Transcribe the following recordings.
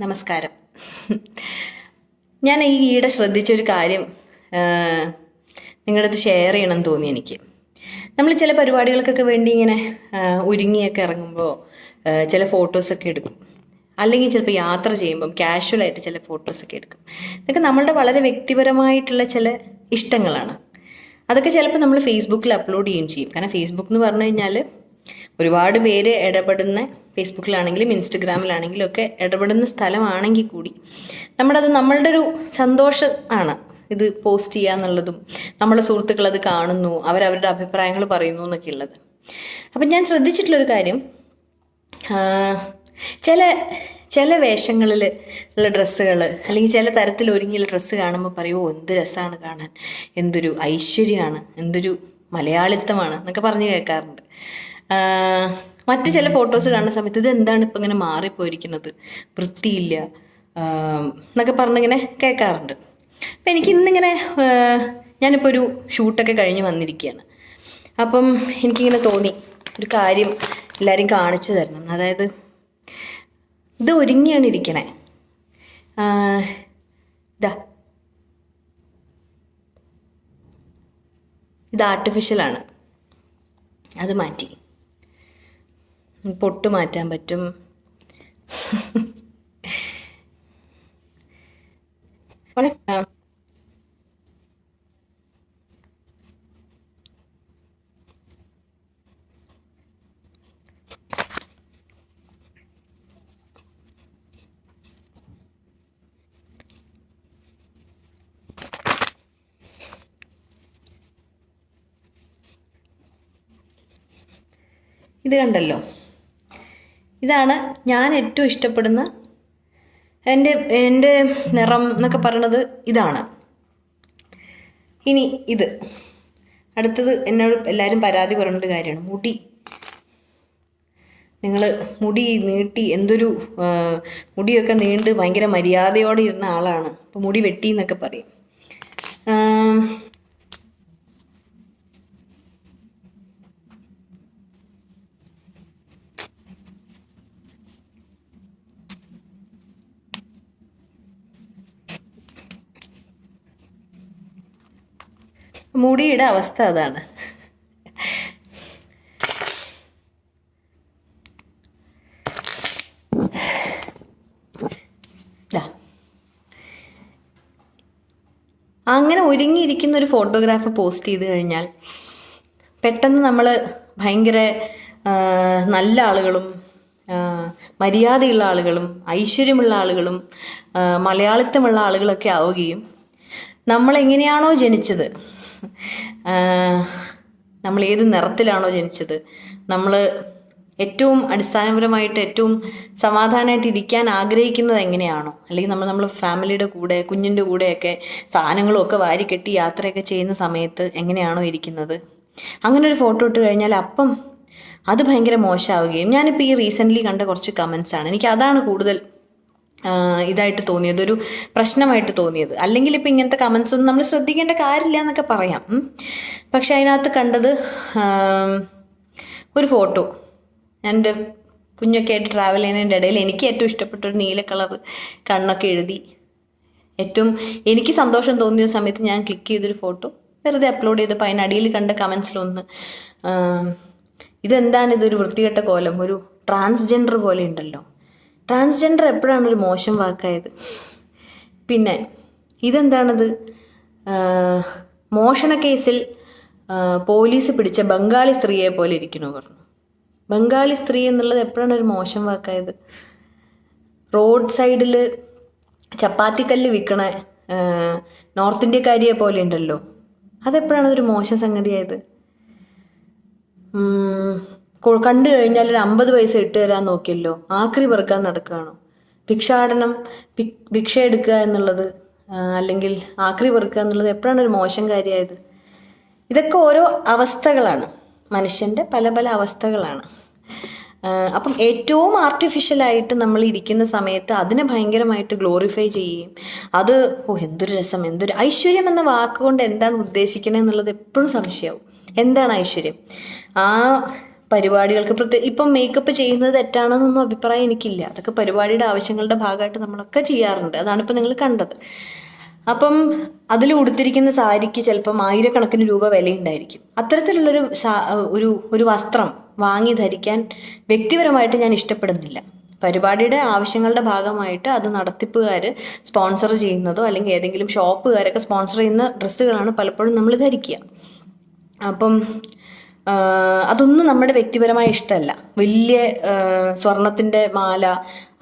നമസ്കാരം. ഞാൻ ഈയിടെ ശ്രദ്ധിച്ചൊരു കാര്യം നിങ്ങളുടെ അടുത്ത് ഷെയർ ചെയ്യണമെന്ന് തോന്നി എനിക്ക്. നമ്മൾ ചില പരിപാടികൾക്കൊക്കെ വേണ്ടി ഇങ്ങനെ ഒരുങ്ങിയൊക്കെ ഇറങ്ങുമ്പോൾ ചില ഫോട്ടോസൊക്കെ എടുക്കും. അല്ലെങ്കിൽ ചിലപ്പോൾ യാത്ര ചെയ്യുമ്പം കാഷ്വലായിട്ട് ചില ഫോട്ടോസൊക്കെ എടുക്കും. ഇതൊക്കെ നമ്മളുടെ വളരെ വ്യക്തിപരമായിട്ടുള്ള ചില ഇഷ്ടങ്ങളാണ്. അതൊക്കെ ചിലപ്പോൾ നമ്മൾ ഫേസ്ബുക്കിൽ അപ്ലോഡ് ചെയ്യുകയും ചെയ്യും. കാരണം ഫേസ്ബുക്ക് എന്ന് പറഞ്ഞു കഴിഞ്ഞാൽ ഒരുപാട് പേര് ഇടപെടുന്ന, ഫേസ്ബുക്കിലാണെങ്കിലും ഇൻസ്റ്റഗ്രാമിലാണെങ്കിലും ഒക്കെ ഇടപെടുന്ന സ്ഥലമാണെങ്കിൽ കൂടി നമ്മളുടെ ഒരു സന്തോഷം ആണ് ഇത് പോസ്റ്റ് ചെയ്യുക എന്നുള്ളതും, നമ്മളെ സുഹൃത്തുക്കൾ അത് കാണുന്നു, അവരവരുടെ അഭിപ്രായങ്ങൾ പറയുന്നു എന്നൊക്കെ ഉള്ളത്. അപ്പം ഞാൻ ശ്രദ്ധിച്ചിട്ടുള്ളൊരു കാര്യം, ചില വേഷങ്ങളിൽ ഉള്ള ഡ്രസ്സുകൾ അല്ലെങ്കിൽ ചില തരത്തിൽ ഒരുങ്ങിയുള്ള ഡ്രസ്സ് കാണുമ്പോൾ പറയുമോ എന്ത് രസമാണ് കാണാൻ, എന്തൊരു ഐശ്വര്യമാണ്, എന്തൊരു മലയാളിത്തമാണ് എന്നൊക്കെ പറഞ്ഞ് കേൾക്കാറുണ്ട്. മറ്റു ചില ഫോട്ടോസ് കാണുന്ന സമയത്ത് ഇത് എന്താണ് ഇപ്പം ഇങ്ങനെ മാറിപ്പോയിരിക്കുന്നത്, വൃത്തിയില്ല എന്നൊക്കെ പറഞ്ഞിങ്ങനെ കേൾക്കാറുണ്ട്. അപ്പം എനിക്കിന്നിങ്ങനെ ഞാനിപ്പോൾ ഒരു ഷൂട്ടൊക്കെ കഴിഞ്ഞ് വന്നിരിക്കുകയാണ്. അപ്പം എനിക്കിങ്ങനെ തോന്നി ഒരു കാര്യം എല്ലാവരും കാണിച്ചു തരണം. അതായത് ഇത് ഒരുങ്ങിയാണ് ഇരിക്കണേ, ഇത് ആർട്ടിഫിഷ്യലാണ്, അത് മാറ്റി പൊട്ട് മാറ്റാൻ പറ്റും. ഇത് കണ്ടല്ലോ, ഇതാണ് ഞാൻ ഏറ്റവും ഇഷ്ടപ്പെടുന്ന എൻ്റെ നിറം എന്നൊക്കെ പറയണത് ഇതാണ്. ഇനി ഇത് അടുത്തത് എന്നോട് എല്ലാവരും പരാതി പറഞ്ഞൊരു കാര്യമാണ് മുടി. നിങ്ങൾ മുടി നീട്ടി, എന്തൊരു മുടിയൊക്കെ നീണ്ട് ഭയങ്കര മര്യാദയോടെ ഇരുന്ന ആളാണ്, അപ്പോൾ മുടി വെട്ടി എന്നൊക്കെ പറയും. മുടിയുടെ അവസ്ഥ അതാണ്. അങ്ങനെ ഒരുങ്ങിയിരിക്കുന്ന ഒരു ഫോട്ടോഗ്രാഫ് പോസ്റ്റ് ചെയ്ത് കഴിഞ്ഞാൽ പെട്ടെന്ന് നമ്മൾ ഭയങ്കര നല്ല ആളുകളും മര്യാദയുള്ള ആളുകളും ഐശ്വര്യമുള്ള ആളുകളും മലയാളിത്തമുള്ള ആളുകളൊക്കെ ആവുകയും നമ്മളെങ്ങനെയാണോ ജനിച്ചത്, നമ്മൾ ഏത് നിറത്തിലാണോ ജനിച്ചത്, നമ്മൾ ഏറ്റവും അടിസ്ഥാനപരമായിട്ട് ഏറ്റവും സമാധാനമായിട്ട് ഇരിക്കാൻ ആഗ്രഹിക്കുന്നത് എങ്ങനെയാണോ, അല്ലെങ്കിൽ നമ്മൾ ഫാമിലിയുടെ കൂടെ കുഞ്ഞിൻ്റെ കൂടെയൊക്കെ സാധനങ്ങളും ഒക്കെ വാരിക്കെട്ടി യാത്രയൊക്കെ ചെയ്യുന്ന സമയത്ത് എങ്ങനെയാണോ ഇരിക്കുന്നത്, അങ്ങനെ ഒരു ഫോട്ടോ ഇട്ട് കഴിഞ്ഞാൽ അപ്പം അത് ഭയങ്കര മോശമാവുകയും, ഞാനിപ്പോൾ ഈ റീസെൻ്റ്ലി കണ്ട കുറച്ച് കമൻസാണ്, എനിക്ക് അതാണ് കൂടുതൽ ഇതായിട്ട് തോന്നിയത്, ഒരു പ്രശ്നമായിട്ട് തോന്നിയത്. അല്ലെങ്കിൽ ഇപ്പം ഇങ്ങനത്തെ കമൻസ് ഒന്നും നമ്മൾ ശ്രദ്ധിക്കേണ്ട കാര്യമില്ല എന്നൊക്കെ പറയാം. പക്ഷെ അതിനകത്ത് കണ്ടത് ഒരു ഫോട്ടോ, എൻ്റെ കുഞ്ഞൊക്കെ ആയിട്ട് ട്രാവൽ ചെയ്യുന്നതിൻ്റെ ഇടയിൽ എനിക്ക് ഏറ്റവും ഇഷ്ടപ്പെട്ട ഒരു നീല കളർ കണ്ണൊക്കെ എഴുതി ഏറ്റവും എനിക്ക് സന്തോഷം തോന്നിയ സമയത്ത് ഞാൻ ക്ലിക്ക് ചെയ്തൊരു ഫോട്ടോ വെറുതെ അപ്ലോഡ് ചെയ്തപ്പോൾ അതിനടിയിൽ കണ്ട കമൻസിലൊന്ന്, ഇതെന്താണ് ഇതൊരു വൃത്തികെട്ട കോലം, ഒരു ട്രാൻസ്ജെൻഡർ പോലെ ഉണ്ടല്ലോ. ട്രാൻസ്ജെൻഡർ എപ്പോഴാണ് ഒരു മോശം വാക്കായത്? പിന്നെ ഇതെന്താണത്, മോഷണ കേസിൽ പോലീസ് പിടിച്ച ബംഗാളി സ്ത്രീയെ പോലെ ഇരിക്കണോ പറഞ്ഞു. ബംഗാളി സ്ത്രീ എന്നുള്ളത് എപ്പോഴാണ് ഒരു മോശം വാക്കായത്? റോഡ് സൈഡിൽ ചപ്പാത്തിക്കല്ല് വിൽക്കണ നോർത്ത് ഇന്ത്യക്കാരിയെ പോലെ ഉണ്ടല്ലോ, അതെപ്പോഴാണ് ഒരു മോശം സംഗതിയായത്? കണ്ടു കഴിഞ്ഞാൽ ഒരു 50 പൈസ ഇട്ട് തരാൻ നോക്കിയല്ലോ, ആക്രി പെറുക്കാൻ നടക്കുകയാണോ? ഭിക്ഷാടനം, ഭിക്ഷ എടുക്കുക എന്നുള്ളത് അല്ലെങ്കിൽ ആക്രി പെറുക്കുക എന്നുള്ളത് എപ്പോഴാണ് ഒരു മോശം കാര്യമായത്? ഇതൊക്കെ ഓരോ അവസ്ഥകളാണ്, മനുഷ്യൻ്റെ പല പല അവസ്ഥകളാണ്. അപ്പം ഏറ്റവും ആർട്ടിഫിഷ്യലായിട്ട് നമ്മൾ ഇരിക്കുന്ന സമയത്ത് അതിനെ ഭയങ്കരമായിട്ട് ഗ്ലോറിഫൈ ചെയ്യുകയും അത് എന്തൊരു രസം, എന്തൊരു ഐശ്വര്യം എന്ന വാക്കുകൊണ്ട് എന്താണ് ഉദ്ദേശിക്കുന്നത് എന്നുള്ളത് എപ്പോഴും സംശയമാവും. എന്താണ് ഐശ്വര്യം? ആ പരിപാടികൾക്ക് ഇപ്പം മേക്കപ്പ് ചെയ്യുന്നത് തെറ്റാണെന്നൊന്നും അഭിപ്രായം എനിക്കില്ല. അതൊക്കെ പരിപാടിയുടെ ആവശ്യങ്ങളുടെ ഭാഗമായിട്ട് നമ്മളൊക്കെ ചെയ്യാറുണ്ട്. അതാണ് ഇപ്പം നിങ്ങൾ കണ്ടത്. അപ്പം അതിൽ ഉടുത്തിരിക്കുന്ന സാരിക്ക് ചിലപ്പം 1000-കണക്കിന് രൂപ വിലയുണ്ടായിരിക്കും. അത്തരത്തിലുള്ളൊരു ഒരു വസ്ത്രം വാങ്ങി ധരിക്കാൻ വ്യക്തിപരമായിട്ട് ഞാൻ ഇഷ്ടപ്പെടുന്നില്ല. പരിപാടിയുടെ ആവശ്യങ്ങളുടെ ഭാഗമായിട്ട് അത് നടത്തിപ്പുകാർ സ്പോൺസർ ചെയ്യുന്നതോ അല്ലെങ്കിൽ ഏതെങ്കിലും ഷോപ്പുകാരൊക്കെ സ്പോൺസർ ചെയ്യുന്ന ഡ്രസ്സുകളാണ് പലപ്പോഴും നമ്മൾ ധരിക്കുക. അപ്പം അതൊന്നും നമ്മുടെ വ്യക്തിപരമായ ഇഷ്ടമല്ല. വലിയ സ്വർണത്തിൻ്റെ മാല,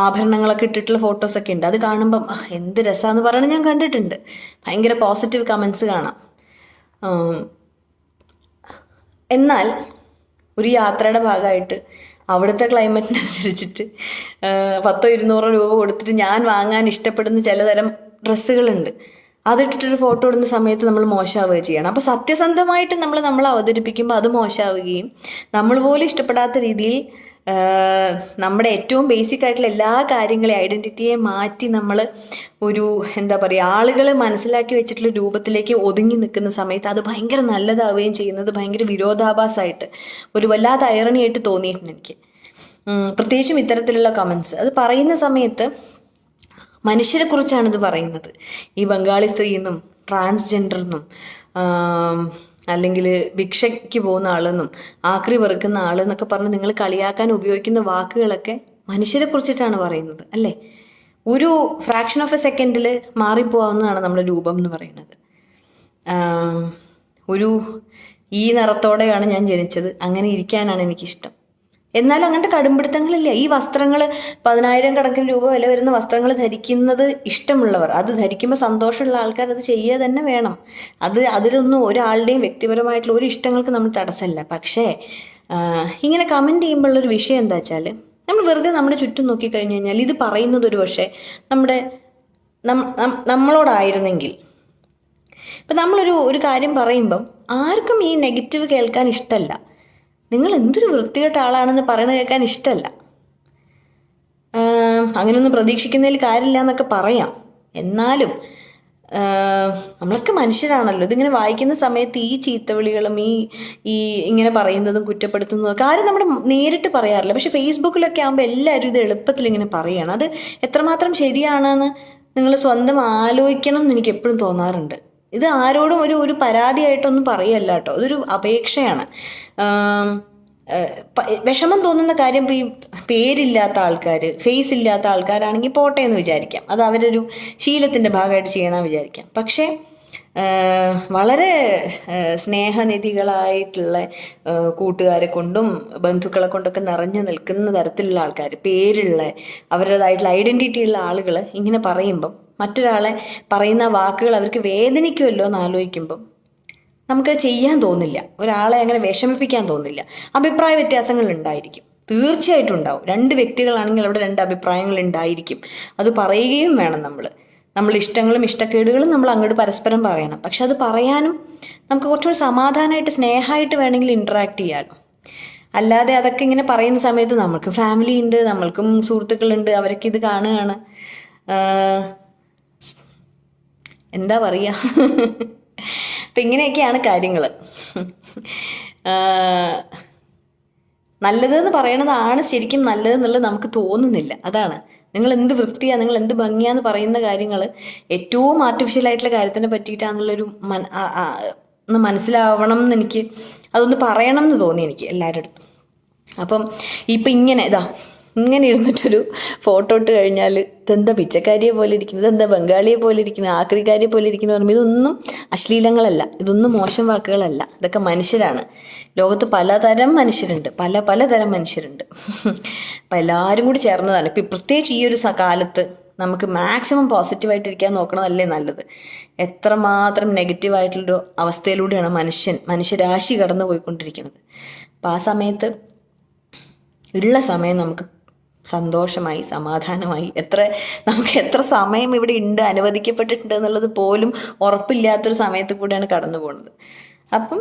ആഭരണങ്ങളൊക്കെ ഇട്ടിട്ടുള്ള ഫോട്ടോസൊക്കെ ഉണ്ട്. അത് കാണുമ്പം എന്ത് രസമാണെന്ന് പറയണത് ഞാൻ കണ്ടിട്ടുണ്ട്. ഭയങ്കര പോസിറ്റീവ് കമൻസ് കാണാം. എന്നാൽ ഒരു യാത്രയുടെ ഭാഗമായിട്ട് അവിടുത്തെ ക്ലൈമറ്റിനനുസരിച്ചിട്ട് 100-200 രൂപ കൊടുത്തിട്ട് ഞാൻ വാങ്ങാൻ ഇഷ്ടപ്പെടുന്ന ചിലതരം ഡ്രസ്സുകളുണ്ട്. അതിട്ടിട്ടൊരു ഫോട്ടോ ഇടുന്ന സമയത്ത് നമ്മൾ മോശമാവുകയും ചെയ്യണം. അപ്പോൾ സത്യസന്ധമായിട്ട് നമ്മൾ അവതരിപ്പിക്കുമ്പോൾ അത് മോശമാവുകയും നമ്മൾ പോലും ഇഷ്ടപ്പെടാത്ത രീതിയിൽ നമ്മുടെ ഏറ്റവും ബേസിക് ആയിട്ടുള്ള എല്ലാ കാര്യങ്ങളെയും ഐഡൻറ്റിറ്റിയെ മാറ്റി നമ്മൾ ഒരു എന്താ പറയുക ആളുകൾ മനസ്സിലാക്കി വെച്ചിട്ടുള്ള രൂപത്തിലേക്ക് ഒതുങ്ങി നിൽക്കുന്ന സമയത്ത് അത് ഭയങ്കര നല്ലതാവുകയും ചെയ്യുന്നത് ഭയങ്കര വിരോധാഭാസമായിട്ട് ഒരു വല്ലാത്ത ഐറണിയായിട്ട് തോന്നിയിട്ടുണ്ട് എനിക്ക്. പ്രത്യേകിച്ചും ഇത്തരത്തിലുള്ള കമൻസ് അത് പറയുന്ന സമയത്ത് മനുഷ്യരെ കുറിച്ചാണ് ഇത് പറയുന്നത്. ഈ ബംഗാളി സ്ത്രീ എന്നും ട്രാൻസ്ജെൻഡർ എന്നും അല്ലെങ്കിൽ ഭിക്ഷയ്ക്ക് പോകുന്ന ആളെന്നും ആക്രി വെറുക്കുന്ന ആളെന്നൊക്കെ പറഞ്ഞ് നിങ്ങൾ കളിയാക്കാൻ ഉപയോഗിക്കുന്ന വാക്കുകളൊക്കെ മനുഷ്യരെ കുറിച്ചിട്ടാണ് പറയുന്നത് അല്ലേ? ഒരു ഫ്രാക്ഷൻ ഓഫ് എ സെക്കൻഡിൽ മാറിപ്പോവാവുന്നതാണ് നമ്മുടെ രൂപം എന്ന് പറയുന്നത്. ഈ നിറത്തോടെയാണ് ഞാൻ ജനിച്ചത്, അങ്ങനെ ഇരിക്കാനാണ് എനിക്കിഷ്ടം. എന്നാൽ അങ്ങനത്തെ കടുംപിടുത്തങ്ങളില്ല. ഈ വസ്ത്രങ്ങൾ 10,000-കണക്കിന് രൂപ വില വരുന്ന വസ്ത്രങ്ങൾ ധരിക്കുന്നത് ഇഷ്ടമുള്ളവർ, അത് ധരിക്കുമ്പോൾ സന്തോഷമുള്ള ആൾക്കാർ അത് ചെയ്യുക തന്നെ വേണം. അതിലൊന്നും ഒരാളുടെയും വ്യക്തിപരമായിട്ടുള്ള ഒരു ഇഷ്ടങ്ങൾക്ക് നമ്മൾ തടസ്സമല്ല. പക്ഷേ ഇങ്ങനെ കമൻറ്റ് ചെയ്യുമ്പോഴുള്ളൊരു വിഷയം എന്താ വെച്ചാൽ നമ്മൾ വെറുതെ നമ്മുടെ ചുറ്റും നോക്കിക്കഴിഞ്ഞ് കഴിഞ്ഞാൽ ഇത് പറയുന്നത് ഒരു പക്ഷേ നമ്മളോടായിരുന്നെങ്കിൽ ഇപ്പം നമ്മളൊരു കാര്യം പറയുമ്പം ആർക്കും ഈ നെഗറ്റീവ് കേൾക്കാൻ ഇഷ്ടമല്ല. നിങ്ങൾ എന്തൊരു വൃത്തികെട്ട ആളാണെന്ന് പറയുന്നത് കേൾക്കാൻ ഇഷ്ടമല്ല. അങ്ങനെയൊന്നും പ്രതീക്ഷിക്കുന്നതിൽ കാര്യമില്ല എന്നൊക്കെ പറയാം. എന്നാലും നമ്മളൊക്കെ മനുഷ്യരാണല്ലോ. ഇതിങ്ങനെ വായിക്കുന്ന സമയത്ത് ഈ ചീത്തവിളികളും ഈ ഇങ്ങനെ പറയുന്നതും കുറ്റപ്പെടുത്തുന്നതും ആരും നമ്മുടെ നേരിട്ട് പറയാറില്ല. പക്ഷെ ഫേസ്ബുക്കിലൊക്കെ ആകുമ്പോൾ എല്ലാവരും ഇത് എളുപ്പത്തിൽ ഇങ്ങനെ പറയുകയാണ്. അത് എത്രമാത്രം ശരിയാണെന്ന് നിങ്ങൾ സ്വന്തം ആലോചിക്കണം എന്ന് എനിക്ക് എപ്പോഴും തോന്നാറുണ്ട്. ഇത് ആരോടും ഒരു പരാതിയായിട്ടൊന്നും പറയല്ല കേട്ടോ, അതൊരു അപേക്ഷയാണ്. വിഷമം തോന്നുന്ന കാര്യം ഈ പേരില്ലാത്ത ആൾക്കാർ, ഫേസ് ഇല്ലാത്ത ആൾക്കാരാണെങ്കിൽ പോട്ടെ എന്ന് വിചാരിക്കാം, അത് അവരൊരു ശീലത്തിൻ്റെ ഭാഗമായിട്ട് ചെയ്യണമെന്ന് വിചാരിക്കാം. പക്ഷേ വളരെ സ്നേഹനിധികളായിട്ടുള്ള കൂട്ടുകാരെ കൊണ്ടും ബന്ധുക്കളെ കൊണ്ടൊക്കെ നിറഞ്ഞു നിൽക്കുന്ന തരത്തിലുള്ള ആൾക്കാർ, പേരുള്ള അവരുടേതായിട്ടുള്ള ഐഡൻറ്റിറ്റി ഉള്ള ആളുകൾ ഇങ്ങനെ പറയുമ്പം മറ്റൊരാളെ പറയുന്ന വാക്കുകൾ അവർക്ക് വേദനിക്കുമല്ലോ എന്ന് ആലോചിക്കുമ്പം നമുക്ക് ചെയ്യാൻ തോന്നില്ല, ഒരാളെ അങ്ങനെ വിഷമിപ്പിക്കാൻ തോന്നില്ല. അഭിപ്രായ വ്യത്യാസങ്ങൾ ഉണ്ടായിരിക്കും, തീർച്ചയായിട്ടും ഉണ്ടാവും. 2 വ്യക്തികളാണെങ്കിൽ അവിടെ 2 അഭിപ്രായങ്ങൾ ഉണ്ടായിരിക്കും. അത് പറയുകയും വേണം. നമ്മൾ ഇഷ്ടങ്ങളും ഇഷ്ടക്കേടുകളും നമ്മൾ അങ്ങോട്ട് പരസ്പരം പറയണം. പക്ഷെ അത് പറയാനും നമുക്ക് കുറച്ചുകൂടി സമാധാനമായിട്ട് സ്നേഹമായിട്ട് വേണമെങ്കിൽ ഇൻട്രാക്ട് ചെയ്യാമല്ലോ. അല്ലാതെ അതൊക്കെ ഇങ്ങനെ പറയുന്ന സമയത്ത് നമ്മൾക്ക് ഫാമിലി ഉണ്ട്, നമ്മൾക്കും സുഹൃത്തുക്കളുണ്ട്, അവരൊക്കെ ഇത് കാണുകയാണ്. എന്താ പറയുക, അപ്പം ഇങ്ങനെയൊക്കെയാണ് കാര്യങ്ങൾ. നല്ലതെന്ന് പറയണതാണ് ശരിക്കും നല്ലതെന്നുള്ളത് നമുക്ക് തോന്നുന്നില്ല. അതാണ്, നിങ്ങൾ എന്ത് വൃത്തിയാണ്, നിങ്ങൾ എന്ത് ഭംഗിയാന്ന് പറയുന്ന കാര്യങ്ങൾ ഏറ്റവും ആർട്ടിഫിഷ്യലായിട്ടുള്ള കാര്യത്തിനെ പറ്റിയിട്ടാണെന്നുള്ളൊരു ഒന്ന് മനസ്സിലാവണം എന്ന് എനിക്ക്, അതൊന്ന് പറയണം എന്ന് തോന്നി എനിക്ക് എല്ലാവരുടെ അടുത്തും. അപ്പം ഇപ്പം ഇങ്ങനെ ഇരുന്നിട്ടൊരു ഫോട്ടോ ഇട്ട് കഴിഞ്ഞാൽ ഇതെന്താ പിച്ചക്കാരിയെ പോലെ ഇരിക്കുന്നത്, ഇതെന്താ ബംഗാളിയെ പോലെ ഇരിക്കുന്നത്, ആക്രിക്കാരിയെ പോലെ ഇരിക്കുന്നു പറയുമ്പോൾ ഇതൊന്നും അശ്ലീലങ്ങളല്ല, ഇതൊന്നും മോശം വാക്കുകളല്ല, ഇതൊക്കെ മനുഷ്യരാണ്. ലോകത്ത് പലതരം മനുഷ്യരുണ്ട്, പലതരം മനുഷ്യരുണ്ട്. അപ്പം എല്ലാവരും കൂടി ചേർന്നതാണ്. ഇപ്പം പ്രത്യേകിച്ച് ഈ ഒരു കാലത്ത് നമുക്ക് മാക്സിമം പോസിറ്റീവായിട്ടിരിക്കാൻ നോക്കണതല്ലേ നല്ലത്. എത്രമാത്രം നെഗറ്റീവായിട്ടുള്ളൊരു അവസ്ഥയിലൂടെയാണ് മനുഷ്യരാശി കടന്നു പോയിക്കൊണ്ടിരിക്കുന്നത്. അപ്പം ആ സമയത്ത് ഉള്ള സമയം നമുക്ക് സന്തോഷമായി സമാധാനമായി നമുക്ക് എത്ര സമയം ഇവിടെ ഉണ്ട്, അനുവദിക്കപ്പെട്ടിട്ടുണ്ട് എന്നുള്ളത് പോലും ഉറപ്പില്ലാത്തൊരു സമയത്ത് കൂടെയാണ് കടന്നു പോകുന്നത്. അപ്പം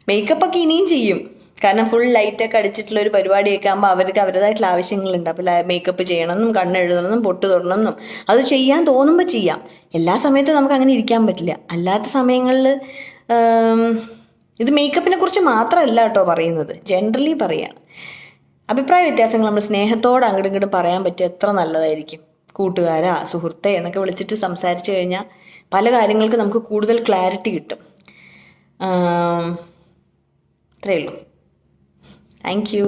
മേക്കപ്പൊക്കെ ഇനിയും ചെയ്യും, കാരണം ഫുൾ ലൈറ്റൊക്കെ അടിച്ചിട്ടുള്ള ഒരു പരിപാടിയൊക്കെ ആകുമ്പോൾ അവർക്ക് അവരുടേതായിട്ടുള്ള ആവശ്യങ്ങളുണ്ട്. അപ്പോൾ മേക്കപ്പ് ചെയ്യണമെന്നും കണ്ണെഴുതണമെന്നും പൊട്ട് തൊടണമെന്നും അത് ചെയ്യാൻ തോന്നുമ്പോൾ ചെയ്യാം. എല്ലാ സമയത്തും നമുക്ക് അങ്ങനെ ഇരിക്കാൻ പറ്റില്ല. അല്ലാത്ത സമയങ്ങളിൽ ഇത് മേക്കപ്പിനെ കുറിച്ച് മാത്രമല്ല കേട്ടോ പറയുന്നത്, ജനറലി പറയാണ്. അഭിപ്രായ വ്യത്യാസങ്ങൾ നമ്മൾ സ്നേഹത്തോടെ അങ്ങോട്ടും ഇങ്ങോട്ടും പറയാൻ പറ്റിയ എത്ര നല്ലതായിരിക്കും. കൂട്ടുകാരാ, സുഹൃത്തെ എന്നൊക്കെ വിളിച്ചിട്ട് സംസാരിച്ചു കഴിഞ്ഞാൽ പല കാര്യങ്ങൾക്ക് നമുക്ക് കൂടുതൽ ക്ലാരിറ്റി കിട്ടും. ഇത്രയേ ഉള്ളൂ. Thank you.